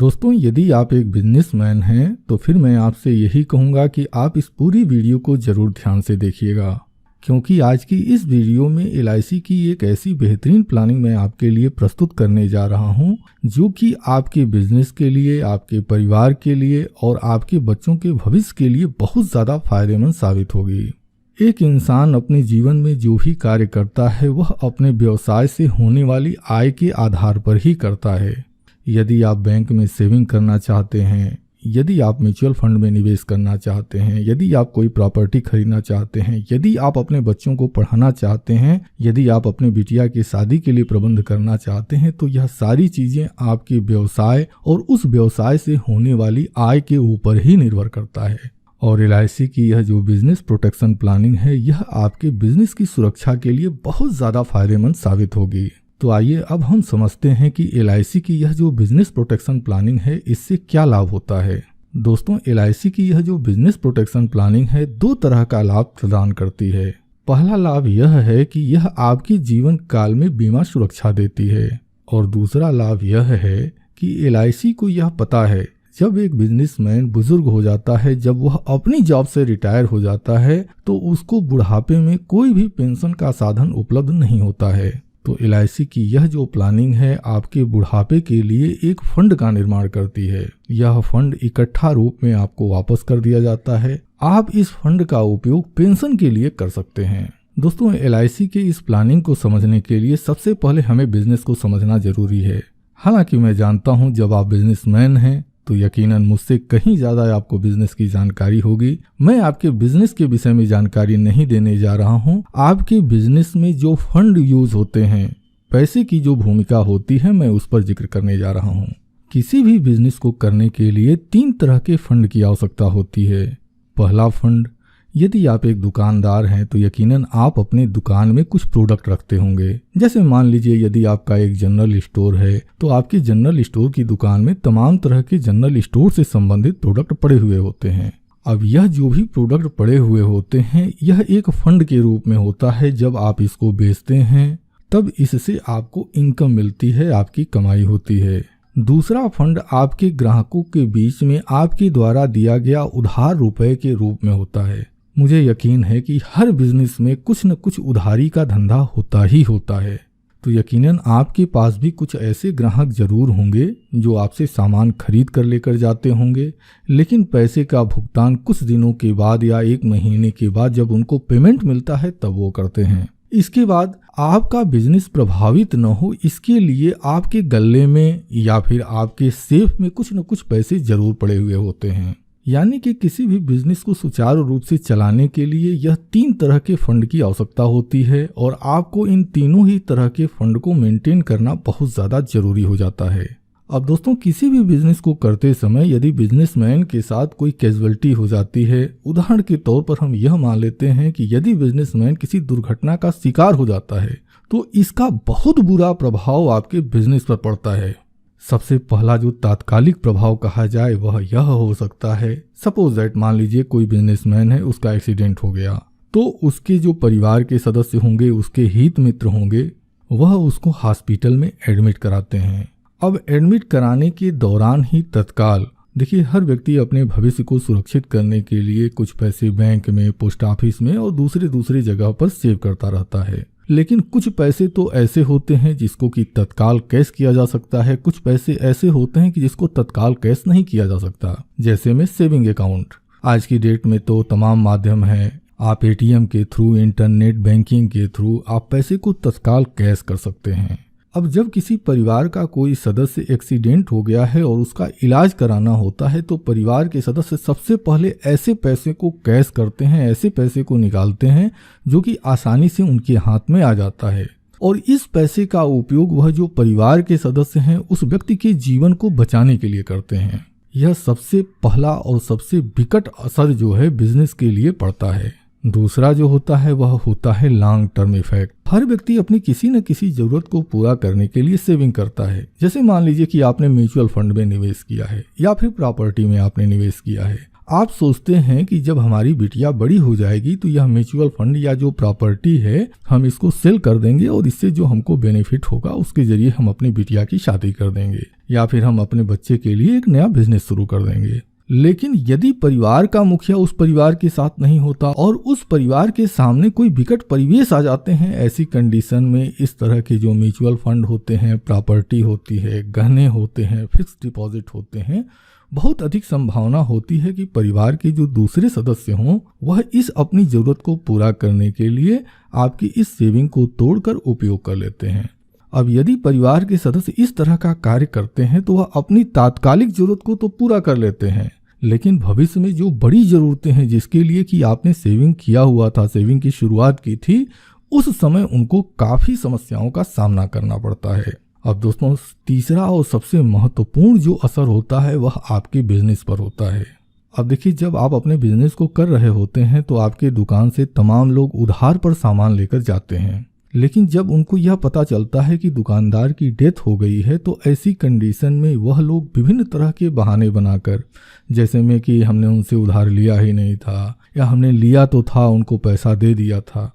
दोस्तों, यदि आप एक बिजनेसमैन हैं तो फिर मैं आपसे यही कहूँगा कि आप इस पूरी वीडियो को ज़रूर ध्यान से देखिएगा, क्योंकि आज की इस वीडियो में LIC की एक ऐसी बेहतरीन प्लानिंग मैं आपके लिए प्रस्तुत करने जा रहा हूं, जो कि आपके बिजनेस के लिए, आपके परिवार के लिए और आपके बच्चों के भविष्य के लिए बहुत ज़्यादा फायदेमंद साबित होगी। एक इंसान अपने जीवन में जो भी कार्य करता है वह अपने व्यवसाय से होने वाली आय के आधार पर ही करता है। यदि आप बैंक में सेविंग करना चाहते हैं, यदि आप म्यूचुअल फंड में निवेश करना चाहते हैं, यदि आप कोई प्रॉपर्टी खरीदना चाहते हैं, यदि आप अपने बच्चों को पढ़ाना चाहते हैं, यदि आप अपने बिटिया की शादी के लिए प्रबंध करना चाहते हैं, तो यह सारी चीज़ें आपके व्यवसाय और उस व्यवसाय से होने वाली आय के ऊपर ही निर्भर करता है। और LIC की यह जो बिजनेस प्रोटेक्शन प्लानिंग है, यह आपके बिजनेस की सुरक्षा के लिए बहुत ज़्यादा फायदेमंद साबित होगी। तो आइए अब हम समझते हैं कि LIC की यह जो बिजनेस प्रोटेक्शन प्लानिंग है, इससे क्या लाभ होता है। दोस्तों, LIC की यह जो बिजनेस प्रोटेक्शन प्लानिंग है, दो तरह का लाभ प्रदान करती है। पहला लाभ यह है कि यह आपके जीवन काल में बीमा सुरक्षा देती है, और दूसरा लाभ यह है कि LIC को यह पता है जब एक बिजनेसमैन बुजुर्ग हो जाता है, जब वह अपनी जॉब से रिटायर हो जाता है, तो उसको बुढ़ापे में कोई भी पेंशन का साधन उपलब्ध नहीं होता है। तो LIC की यह जो प्लानिंग है आपके बुढ़ापे के लिए एक फंड का निर्माण करती है। यह फंड इकट्ठा रूप में आपको वापस कर दिया जाता है। आप इस फंड का उपयोग पेंशन के लिए कर सकते हैं। दोस्तों, LIC के इस प्लानिंग को समझने के लिए सबसे पहले हमें बिजनेस को समझना जरूरी है। हालांकि मैं जानता हूं जब आप बिजनेसमैन हैं तो यकीनन मुझसे कहीं ज़्यादा आपको बिजनेस की जानकारी होगी। मैं आपके बिजनेस के विषय में जानकारी नहीं देने जा रहा हूं। आपके बिजनेस में जो फंड यूज होते हैं, पैसे की जो भूमिका होती है, मैं उस पर जिक्र करने जा रहा हूं। किसी भी बिजनेस को करने के लिए 3 तरह के फंड की आवश्यकता होती है। पहला फंड, यदि आप एक दुकानदार हैं तो यकीनन आप अपने दुकान में कुछ प्रोडक्ट रखते होंगे। जैसे मान लीजिए यदि आपका एक जनरल स्टोर है तो आपके जनरल स्टोर की दुकान में तमाम तरह के जनरल स्टोर से संबंधित प्रोडक्ट पड़े हुए होते हैं। अब यह जो भी प्रोडक्ट पड़े हुए होते हैं, यह एक फंड के रूप में होता है। जब आप इसको बेचते हैं तब इससे आपको इनकम मिलती है, आपकी कमाई होती है। दूसरा फंड आपके ग्राहकों के बीच में आपके द्वारा दिया गया उधार रुपए के रूप में होता है। मुझे यकीन है कि हर बिजनेस में कुछ न कुछ उधारी का धंधा होता ही होता है। तो यकीनन आपके पास भी कुछ ऐसे ग्राहक जरूर होंगे जो आपसे सामान खरीद कर लेकर जाते होंगे, लेकिन पैसे का भुगतान कुछ दिनों के बाद या 1 महीने के बाद जब उनको पेमेंट मिलता है तब वो करते हैं। इसके बाद आपका बिजनेस प्रभावित न हो, इसके लिए आपके गल्ले में या फिर आपके सेफ में कुछ न कुछ पैसे जरूर पड़े हुए होते हैं। यानी कि किसी भी बिजनेस को सुचारू रूप से चलाने के लिए यह 3 तरह के फंड की आवश्यकता होती है, और आपको इन तीनों ही तरह के फंड को मेंटेन करना बहुत ज़्यादा जरूरी हो जाता है। अब दोस्तों, किसी भी बिजनेस को करते समय यदि बिजनेसमैन के साथ कोई कैजुअलिटी हो जाती है, उदाहरण के तौर पर हम यह मान लेते हैं कि यदि बिजनेसमैन किसी दुर्घटना का शिकार हो जाता है तो इसका बहुत बुरा प्रभाव आपके बिजनेस पर पड़ता है। सबसे पहला जो तात्कालिक प्रभाव कहा जाए वह यह हो सकता है, सपोज दैट मान लीजिए कोई बिजनेसमैन है, उसका एक्सीडेंट हो गया, तो उसके जो परिवार के सदस्य होंगे, उसके हित मित्र होंगे, वह उसको हॉस्पिटल में एडमिट कराते हैं। अब एडमिट कराने के दौरान ही तत्काल देखिए, हर व्यक्ति अपने भविष्य को सुरक्षित करने के लिए कुछ पैसे बैंक में, पोस्ट ऑफिस में और दूसरी जगह पर सेव करता रहता है। लेकिन कुछ पैसे तो ऐसे होते हैं जिसको कि तत्काल कैश किया जा सकता है, कुछ पैसे ऐसे होते हैं कि जिसको तत्काल कैश नहीं किया जा सकता। जैसे में सेविंग अकाउंट, आज की डेट में तो तमाम माध्यम हैं, आप ATM के थ्रू, इंटरनेट बैंकिंग के थ्रू आप पैसे को तत्काल कैश कर सकते हैं। अब जब किसी परिवार का कोई सदस्य एक्सीडेंट हो गया है और उसका इलाज कराना होता है, तो परिवार के सदस्य सबसे पहले ऐसे पैसे को कैश करते हैं, ऐसे पैसे को निकालते हैं जो कि आसानी से उनके हाथ में आ जाता है, और इस पैसे का उपयोग वह जो परिवार के सदस्य हैं उस व्यक्ति के जीवन को बचाने के लिए करते हैं। यह सबसे पहला और सबसे विकट असर जो है बिजनेस के लिए पड़ता है। दूसरा जो होता है वह होता है लॉन्ग टर्म इफेक्ट। हर व्यक्ति अपनी किसी न किसी जरूरत को पूरा करने के लिए सेविंग करता है। जैसे मान लीजिए कि आपने म्यूचुअल फंड में निवेश किया है या फिर प्रॉपर्टी में आपने निवेश किया है। आप सोचते हैं कि जब हमारी बिटिया बड़ी हो जाएगी तो यह म्यूचुअल फंड या जो प्रॉपर्टी है हम इसको सेल कर देंगे और इससे जो हमको बेनिफिट होगा उसके जरिए हम अपनी बिटिया की शादी कर देंगे या फिर हम अपने बच्चे के लिए एक नया बिजनेस शुरू कर देंगे। लेकिन यदि परिवार का मुखिया उस परिवार के साथ नहीं होता और उस परिवार के सामने कोई विकट परिवेश आ जाते हैं, ऐसी कंडीशन में इस तरह के जो म्यूचुअल फंड होते हैं, प्रॉपर्टी होती है, गहने होते हैं, फिक्स डिपॉजिट होते हैं, बहुत अधिक संभावना होती है कि परिवार के जो दूसरे सदस्य हों वह इस अपनी जरूरत को पूरा करने के लिए आपकी इस सेविंग को तोड़कर उपयोग कर लेते हैं। अब यदि परिवार के सदस्य इस तरह का कार्य करते हैं तो वह अपनी तात्कालिक जरूरत को तो पूरा कर लेते हैं, लेकिन भविष्य में जो बड़ी जरूरतें हैं जिसके लिए कि आपने सेविंग किया हुआ था, सेविंग की शुरुआत की थी, उस समय उनको काफी समस्याओं का सामना करना पड़ता है। अब दोस्तों, तीसरा और सबसे महत्वपूर्ण जो असर होता है वह आपके बिजनेस पर होता है। अब देखिए, जब आप अपने बिजनेस को कर रहे होते हैं तो आपके दुकान से तमाम लोग उधार पर सामान लेकर जाते हैं, लेकिन जब उनको यह पता चलता है कि दुकानदार की डेथ हो गई है तो ऐसी कंडीशन में वह लोग विभिन्न तरह के बहाने बनाकर, जैसे में कि हमने उनसे उधार लिया ही नहीं था या हमने लिया तो था उनको पैसा दे दिया था,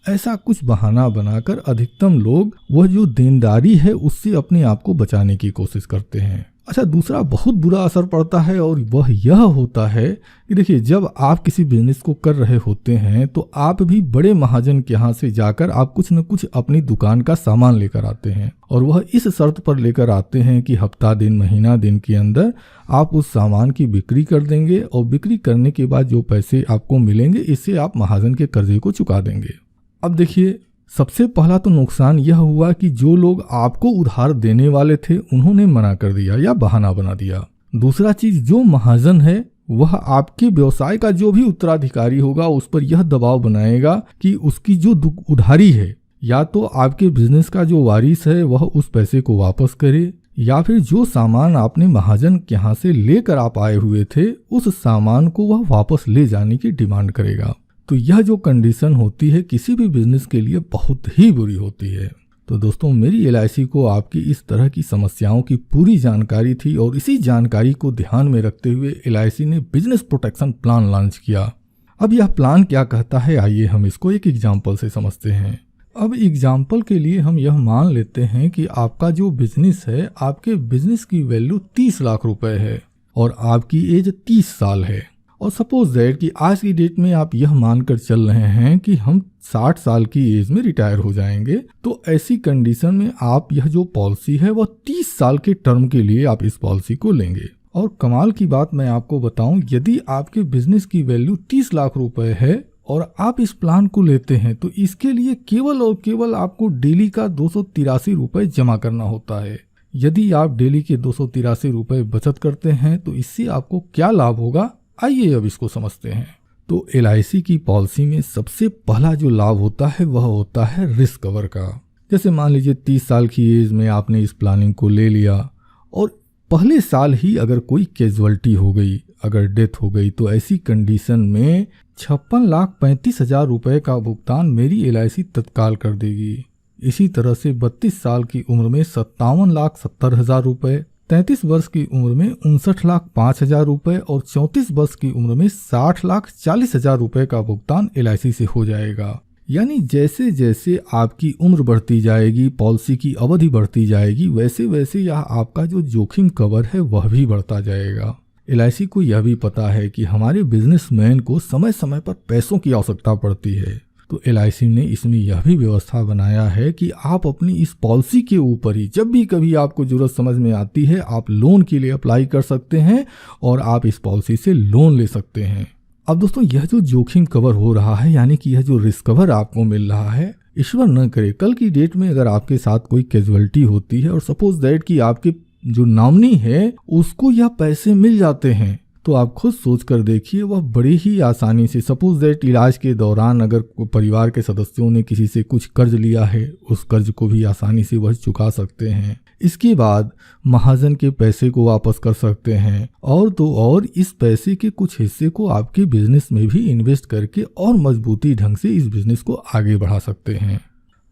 ऐसा कुछ बहाना बनाकर अधिकतम लोग वह जो देनदारी है उससे अपने आप को बचाने की कोशिश करते हैं। अच्छा, दूसरा बहुत बुरा असर पड़ता है और वह यह होता है कि देखिए, जब आप किसी बिजनेस को कर रहे होते हैं तो आप भी बड़े महाजन के यहाँ से जाकर आप कुछ न कुछ अपनी दुकान का सामान लेकर आते हैं और वह इस शर्त पर लेकर आते हैं कि हफ्ता दिन, महीना दिन के अंदर आप उस सामान की बिक्री कर देंगे और बिक्री करने के बाद जो पैसे आपको मिलेंगे इससे आप महाजन के कर्जे को चुका देंगे। अब देखिए, सबसे पहला तो नुकसान यह हुआ कि जो लोग आपको उधार देने वाले थे उन्होंने मना कर दिया या बहाना बना दिया। दूसरा चीज, जो महाजन है वह आपके व्यवसाय का जो भी उत्तराधिकारी होगा उस पर यह दबाव बनाएगा कि उसकी जो उधारी है या तो आपके बिजनेस का जो वारिस है वह उस पैसे को वापस करे या फिर जो सामान आपने महाजन के यहाँ से लेकर आप आए हुए थे उस सामान को वह वापस ले जाने की डिमांड करेगा। तो यह जो कंडीशन होती है किसी भी बिजनेस के लिए बहुत ही बुरी होती है। तो दोस्तों, मेरी LIC को आपकी इस तरह की समस्याओं की पूरी जानकारी थी और इसी जानकारी को ध्यान में रखते हुए LIC ने बिजनेस प्रोटेक्शन प्लान लॉन्च किया। अब यह प्लान क्या कहता है, आइए हम इसको एक एग्जाम्पल से समझते हैं। अब एग्जाम्पल के लिए हम यह मान लेते हैं कि आपका जो बिजनेस है, आपके बिजनेस की वैल्यू 30 लाख रुपए है और आपकी एज 30 साल है और सपोज दैट कि आज की डेट में आप यह मानकर चल रहे हैं कि हम 60 साल की एज में रिटायर हो जाएंगे। तो ऐसी कंडीशन में आप यह जो पॉलिसी है वह 30 साल के टर्म के लिए आप इस पॉलिसी को लेंगे। और कमाल की बात मैं आपको बताऊं, यदि आपके बिजनेस की वैल्यू 30 लाख रुपए है और आप इस प्लान को लेते हैं तो इसके लिए केवल और केवल आपको डेली का 283 रुपए जमा करना होता है। यदि आप डेली के 283 रुपए बचत करते हैं तो इससे आपको क्या लाभ होगा, आइए अब इसको समझते हैं। तो LIC की पॉलिसी में सबसे पहला जो लाभ होता है वह होता है रिस्क कवर का। जैसे मान लीजिए 30 साल की एज में आपने इस प्लानिंग को ले लिया और पहले साल ही अगर कोई कैजुअलिटी हो गई, अगर डेथ हो गई, तो ऐसी कंडीशन में 56,35,000 रुपए का भुगतान मेरी LIC तत्काल कर देगी। इसी तरह से 32 साल की उम्र में 57,70,000 रुपए, 33 वर्ष की उम्र में 59,05,000 रुपए और 34 वर्ष की उम्र में 60,40,000 रुपए का भुगतान LIC से हो जाएगा। यानी जैसे जैसे आपकी उम्र बढ़ती जाएगी, पॉलिसी की अवधि बढ़ती जाएगी, वैसे वैसे यह आपका जो जोखिम कवर है वह भी बढ़ता जाएगा। LIC को यह भी पता है कि हमारे बिजनेसमैन को समय समय पर पैसों की आवश्यकता पड़ती है, तो LIC ने इसमें यह भी व्यवस्था बनाया है कि आप अपनी इस पॉलिसी के ऊपर ही जब भी कभी आपको जरूरत समझ में आती है आप लोन के लिए अप्लाई कर सकते हैं और आप इस पॉलिसी से लोन ले सकते हैं। अब दोस्तों, यह जो जोखिम कवर हो रहा है, यानी कि यह जो रिस्क कवर आपको मिल रहा है, ईश्वर न करे कल की डेट में अगर आपके साथ कोई कैजुअलिटी होती है और सपोज दैट कि आपके जो नॉमिनी है उसको यह पैसे मिल जाते हैं, तो आप खुद सोच कर देखिए वह बड़ी ही आसानी से, सपोज दैट इलाज के दौरान अगर परिवार के सदस्यों ने किसी से कुछ कर्ज लिया है उस कर्ज को भी आसानी से वह चुका सकते हैं। इसके बाद महाजन के पैसे को वापस कर सकते हैं और तो और इस पैसे के कुछ हिस्से को आपके बिजनेस में भी इन्वेस्ट करके और मजबूती ढंग से इस बिजनेस को आगे बढ़ा सकते हैं।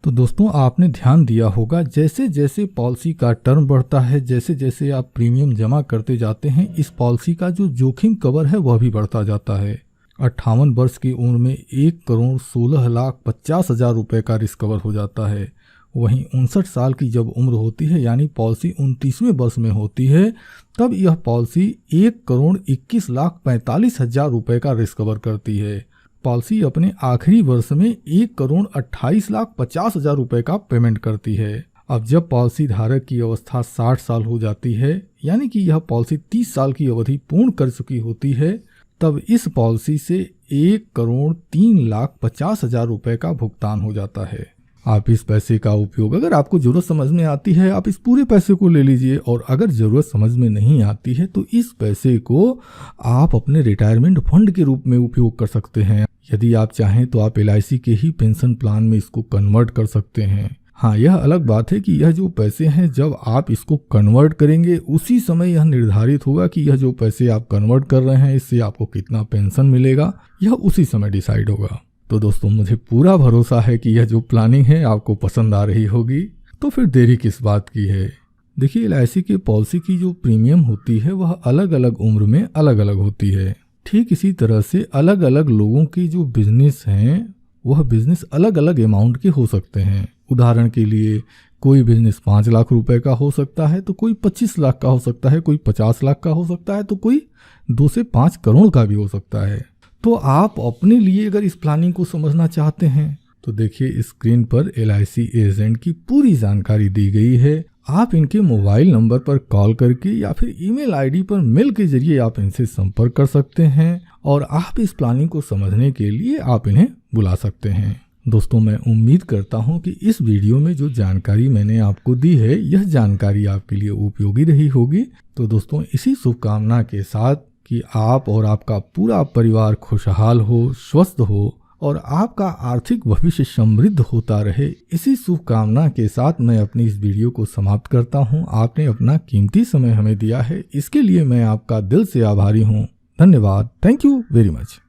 तो दोस्तों आपने ध्यान दिया होगा, जैसे जैसे पॉलिसी का टर्म बढ़ता है, जैसे जैसे आप प्रीमियम जमा करते जाते हैं, इस पॉलिसी का जो जोखिम कवर है वह भी बढ़ता जाता है। 58 वर्ष की उम्र में 1,16,50,000 रुपये का रिस्क कवर हो जाता है। वहीं 59 साल की जब उम्र होती है, यानी पॉलिसी 29वें वर्ष में होती है, तब यह पॉलिसी 1,21,45,000 रुपये का रिस्क कवर करती है। पॉलिसी अपने आखिरी वर्ष में 1,28,50,000 रुपये का पेमेंट करती है। अब जब पॉलिसी धारक की अवस्था 60 साल हो जाती है, यानी कि यह पॉलिसी 30 साल की अवधि पूर्ण कर चुकी होती है, तब इस पॉलिसी से 1,03,50,000 रुपये का भुगतान हो जाता है। आप इस पैसे का उपयोग, अगर आपको जरूरत समझ में आती है, आप इस पूरे पैसे को ले लीजिए, और अगर जरूरत समझ में नहीं आती है तो इस पैसे को आप अपने रिटायरमेंट फंड के रूप में उपयोग कर सकते हैं। यदि आप चाहें तो आप LIC के ही पेंशन प्लान में इसको कन्वर्ट कर सकते हैं। हाँ, यह अलग बात है कि यह जो पैसे हैं, जब आप इसको कन्वर्ट करेंगे उसी समय यह निर्धारित होगा कि यह जो पैसे आप कन्वर्ट कर रहे हैं इससे आपको कितना पेंशन मिलेगा, यह उसी समय डिसाइड होगा। तो दोस्तों मुझे पूरा भरोसा है कि यह जो प्लानिंग है आपको पसंद आ रही होगी, तो फिर देरी किस बात की है। देखिए, LIC के पॉलिसी की जो प्रीमियम होती है वह अलग अलग उम्र में अलग अलग होती है। ठीक इसी तरह से अलग अलग लोगों की जो बिजनेस हैं वह बिजनेस अलग अलग अमाउंट के हो सकते हैं। उदाहरण के लिए कोई बिजनेस 5 लाख रुपए का हो सकता है, तो कोई 25 लाख का हो सकता है, कोई 50 लाख का हो सकता है, तो कोई 2 से 5 करोड़ का भी हो सकता है। तो आप अपने लिए अगर इस प्लानिंग को समझना चाहते हैं तो देखिए, स्क्रीन पर LIC एजेंट की पूरी जानकारी दी गई है। आप इनके मोबाइल नंबर पर कॉल करके या फिर ईमेल ID पर मेल के जरिए आप इनसे संपर्क कर सकते हैं, और आप इस प्लानिंग को समझने के लिए आप इन्हें बुला सकते हैं। दोस्तों, मैं उम्मीद करता हूं कि इस वीडियो में जो जानकारी मैंने आपको दी है, यह जानकारी आपके लिए उपयोगी रही होगी। तो दोस्तों, इसी शुभकामना के साथ कि आप और आपका पूरा परिवार खुशहाल हो, स्वस्थ हो और आपका आर्थिक भविष्य समृद्ध होता रहे, इसी शुभकामना के साथ मैं अपनी इस वीडियो को समाप्त करता हूं। आपने अपना कीमती समय हमें दिया है, इसके लिए मैं आपका दिल से आभारी हूं। धन्यवाद। Thank you very much.